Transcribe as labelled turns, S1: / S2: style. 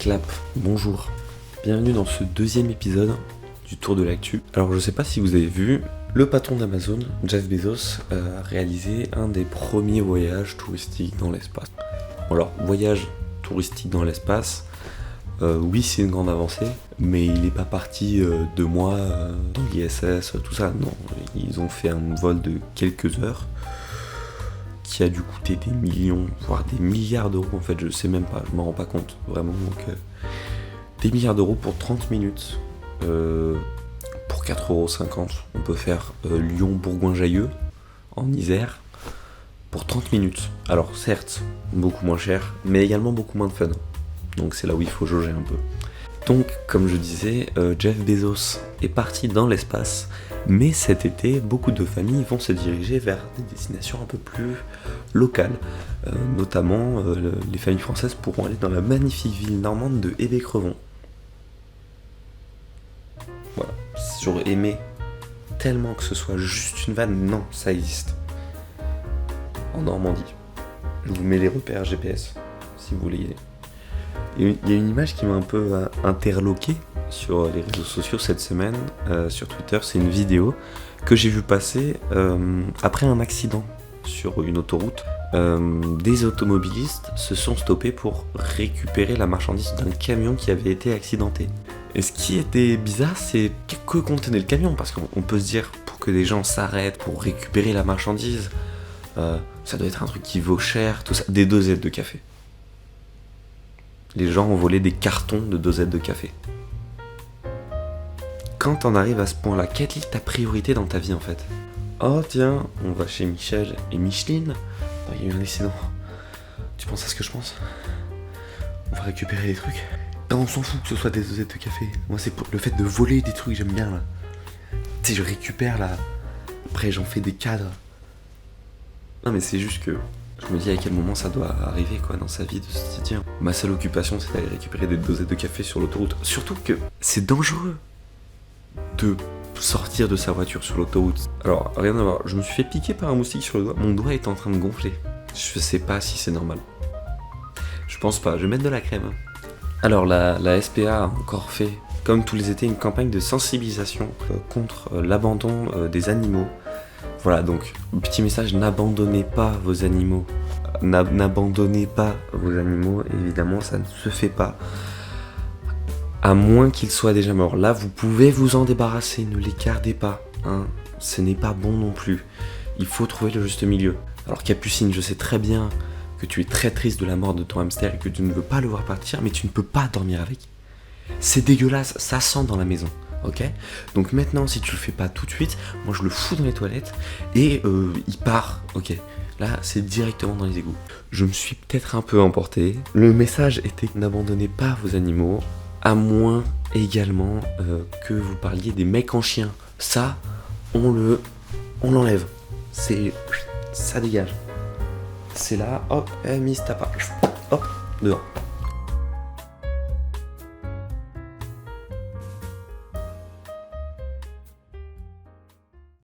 S1: Clap, bonjour. Bienvenue dans ce deuxième épisode du Tour de l'actu. Alors je sais pas si vous avez vu, le patron d'Amazon, Jeff Bezos, a réalisé un des premiers voyages touristiques dans l'espace. Bon, alors, voyage touristique dans l'espace, oui c'est une grande avancée, mais il n'est pas parti 2 mois dans l'ISS, tout ça, non. Ils ont fait un vol de quelques heures, qui a dû coûter des millions, voire des milliards d'euros, en fait, je sais même pas, je m'en rends pas compte, vraiment, donc des milliards d'euros pour 30 minutes, pour 4,50€, on peut faire Lyon-Bourgoin-Jallieu, en Isère, pour 30 minutes. Alors certes, beaucoup moins cher, mais également beaucoup moins de fun, donc c'est là où il faut jauger un peu. Donc, comme je disais, Jeff Bezos est parti dans l'espace, mais cet été, beaucoup de familles vont se diriger vers des destinations un peu plus locales. Notamment, les familles françaises pourront aller dans la magnifique ville normande de Hébé-Crevon. Voilà, j'aurais aimé tellement que ce soit juste une vanne, non, ça existe. En Normandie. Je vous mets les repères GPS, si vous voulez y aller. Il y a une image qui m'a un peu interloqué sur les réseaux sociaux cette semaine, sur Twitter. C'est une vidéo que j'ai vue passer après un accident sur une autoroute. Des automobilistes se sont stoppés pour récupérer la marchandise d'un camion qui avait été accidenté. Et ce qui était bizarre, c'est que contenait le camion, parce qu'on peut se dire, pour que des gens s'arrêtent pour récupérer la marchandise, ça doit être un truc qui vaut cher, tout ça, des dosettes de café. Les gens ont volé des cartons de dosettes de café. Quand t'en arrives à ce point-là, quelle est ta priorité dans ta vie en fait ? Oh tiens, on va chez Michel et Micheline. Il y a eu un accident. Tu penses à ce que je pense ? On va récupérer des trucs. Non, on s'en fout que ce soit des dosettes de café. Moi c'est pour le fait de voler des trucs, j'aime bien là. Tu sais, je récupère là. Après j'en fais des cadres. Non mais c'est juste que je me dis à quel moment ça doit arriver quoi dans sa vie de se dire ma seule occupation c'est d'aller récupérer des dosettes de café sur l'autoroute. Surtout que c'est dangereux de sortir de sa voiture sur l'autoroute. Alors rien à voir, je me suis fait piquer par un moustique sur le doigt, mon doigt est en train de gonfler. Je sais pas si c'est normal. Je pense pas, je vais mettre de la crème. Alors la SPA a encore fait, comme tous les étés, une campagne de sensibilisation contre l'abandon des animaux. Voilà, donc, petit message, n'abandonnez pas vos animaux. N'abandonnez pas vos animaux, évidemment, ça ne se fait pas. À moins qu'ils soient déjà morts. Là, vous pouvez vous en débarrasser, ne les gardez pas. Hein. Ce n'est pas bon non plus. Il faut trouver le juste milieu. Alors Capucine, je sais très bien que tu es très triste de la mort de ton hamster et que tu ne veux pas le voir partir, mais tu ne peux pas dormir avec. C'est dégueulasse, ça sent dans la maison. Ok ? Donc maintenant, si tu le fais pas tout de suite, moi je le fous dans les toilettes et il part. Ok ? Là, c'est directement dans les égouts. Je me suis peut-être un peu emporté. Le message était n'abandonnez pas vos animaux, à moins également que vous parliez des mecs en chien. Ça, on l'enlève. Ça dégage. C'est là, hop, Miss, t'as pas. Hop, dehors.